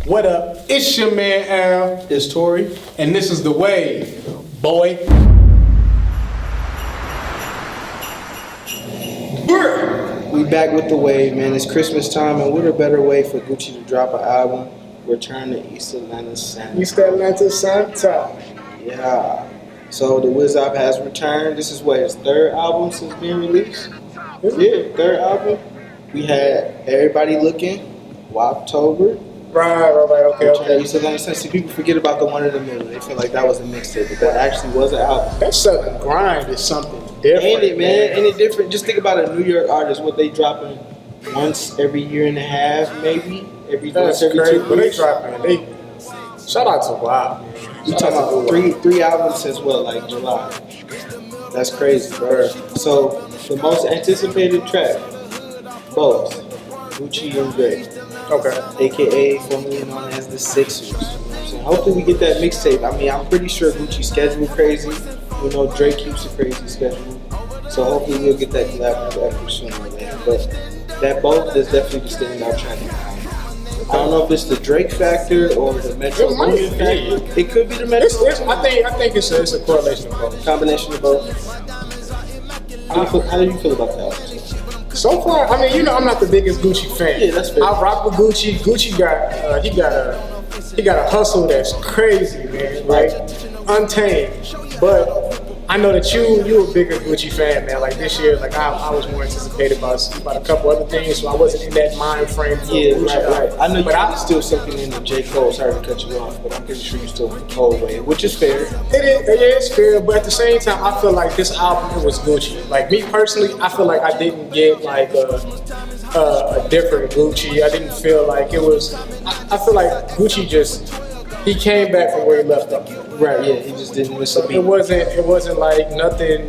What up? It's your man Al. It's Tori. And this is The Wave, boy. We back with The Wave, man. It's Christmas time, and what a better way for Gucci to drop an album? Return to East Atlanta Santa. East Atlanta Santa. Yeah. So the Wizop has returned. This is what, his third album since being released? Yeah, third album. We had Everybody Looking, Woptober. Right, okay. East Atlanta Santa. See, people forget about the one in the middle. They feel like that was a mixtape, but that actually was an album. That Southern grind is something different. Ain't it, man? Ain't it different? Just think about a New York artist, what they dropping once every year and a half, maybe? That's every crazy. 2 But weeks. shout out to Wild, man. You talking about three albums since what, like July? That's crazy, bro. So the most anticipated track, both Gucci and Drake, Okay. aka formerly known as the Sixers. You know what I'm saying? Hopefully we get that mixtape. I mean, I'm pretty sure Gucci's schedule crazy. We know Drake keeps a crazy schedule, so hopefully we'll get that collaborative effort sooner or later. But that both is definitely the standout track. I don't know if it's the Drake factor or the Metro Boomin factor. It could be the Metro. I think it's a correlation of both. Combination of both. How do you feel about that? So far, I mean, I'm not the biggest Gucci fan. Yeah, that's fair. I rock with Gucci. Gucci got a hustle that's crazy, man. Like untamed. But I know that you a bigger Gucci fan, man. Like this year, like I was more anticipated about a couple other things, so I wasn't in that mind frame for Gucci. Right. I know you're still soaking in the J. Cole. Sorry to cut you off, but I'm pretty sure you're still in the Cole way, which is fair. It's fair, but at the same time, I feel like this album, it was Gucci. Like me personally, I feel like I didn't get like a different Gucci. I didn't feel like it was. I feel like Gucci he came back from where he left off. Right, yeah, he just didn't miss a beat. It wasn't like nothing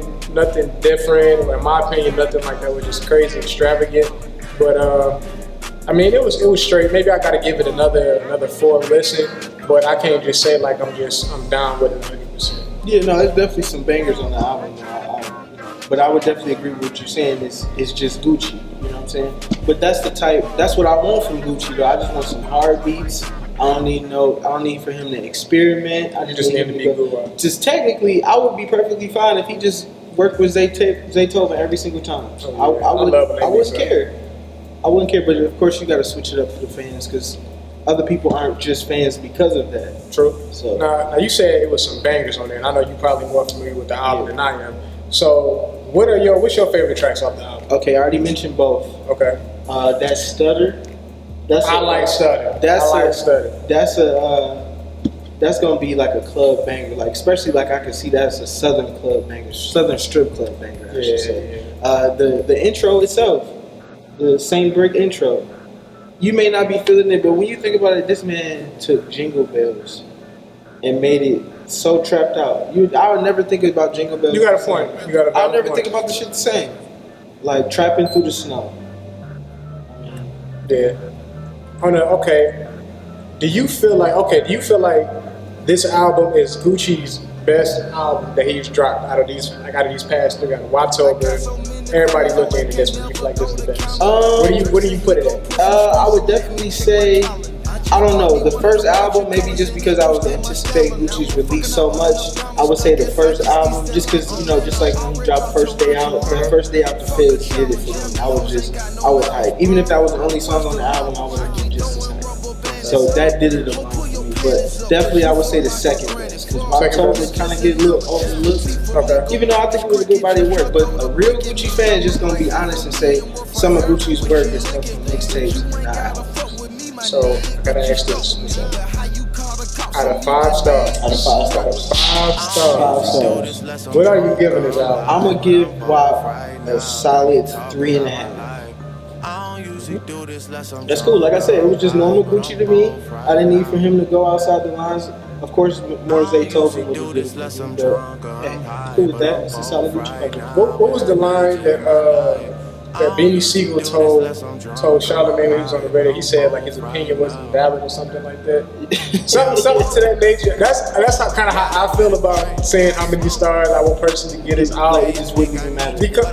different, or in my opinion, nothing like that was just crazy extravagant. But I mean, it was straight. Maybe I gotta give it another full listen, but I can't just say like I'm down with it 100%. Yeah, no, there's definitely some bangers on the album. But I would definitely agree with what you're saying. It's just Gucci, you know what I'm saying? But that's what I want from Gucci though. I just want some hard beats. I don't need for him to experiment. I just need him to be good. Just technically, I would be perfectly fine if he just worked with Zaytoven every single time. I wouldn't care. I wouldn't care, but of course you got to switch it up for the fans because other people aren't just fans because of that. True. So now you said it was some bangers on there, and I know you're probably more familiar with the album than I am. So what's your favorite tracks off the album? Okay, I already mentioned both. Okay. That Stutter. I like Stutter. That's gonna be like a club banger, like especially like I can see that's a southern club banger, southern strip club banger. I should say. The intro itself, the Saint Brick intro, you may not be feeling it, but when you think about it, this man took Jingle Bells and made it so trapped out. I would never think about Jingle Bells. You got a point. I'll never think about the shit the same, like trapping through the snow. Yeah. Okay. Do you feel like this album is Gucci's best album that he's dropped out of these past three? Woptober, Everybody Looking into this one. You feel like this is the best? Where do you put it at? I would definitely say, I don't know, the first album, maybe just because I was anticipating Gucci's release so much, I would say the first album, just because, just like when he dropped First Day Out, the First Day Out, the Feds did it for me. I was hyped. Even if that was the only song on the album, I would have been just as hyped. So that did it for me. But definitely I would say the second best, because Woptober kind of get a little overlooked. Okay. Even though I think it was a good body of work, but a real Gucci fan is just going to be honest and say some of Gucci's work is come from mixtapes and not albums. So I gotta ask this. Out of 5 stars. What are you giving this album? I'm gonna give WAP a solid 3.5. That's cool. Like I said, it was just normal Gucci to me. I didn't need for him to go outside the lines. Of course, more Zaytoven would have been, but hey, cool with that. It's a solid Gucci. What was the line that Beanie Siegel told Charlamagne when he was on the radio? He said like his opinion wasn't valid or something like that. something to that nature. That's kind of how I feel about saying how many stars I will personally get his album. It just wouldn't even matter. Because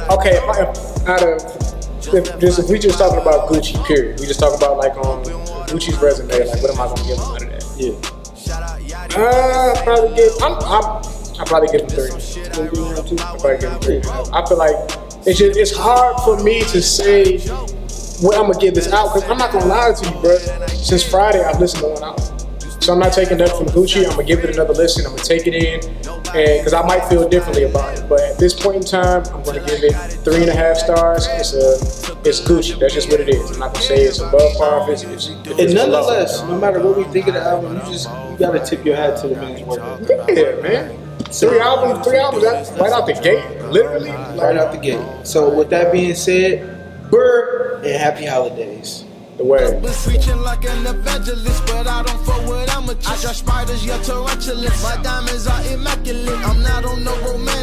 if we just talking about Gucci, period. We just talk about like on Gucci's resume, like what am I gonna give him out of that? Yeah. I'll probably give him 3. I'll probably give him 3. I feel like it's hard for me to say what I'm gonna give this out because I'm not gonna lie to you, bro. Since Friday, I've listened to one album. So I'm not taking that from Gucci. I'm gonna give it another listen. I'm gonna take it in, and because I might feel differently about it. But at this point in time, I'm gonna give it 3.5 stars. It's Gucci. That's just what it is. I'm not gonna say it's above par. It's And nonetheless, no matter what we think of the album, you gotta tip your hat to the man's work. Yeah, man. 3 albums, that's right out the gate, literally. Right out the gate. So with that being said, Burr and happy holidays. The way. Been preaching like an evangelist, but I don't fuck with amateurs. I got spiders, you're tarantulas. My diamonds are immaculate. I'm not on no romantic.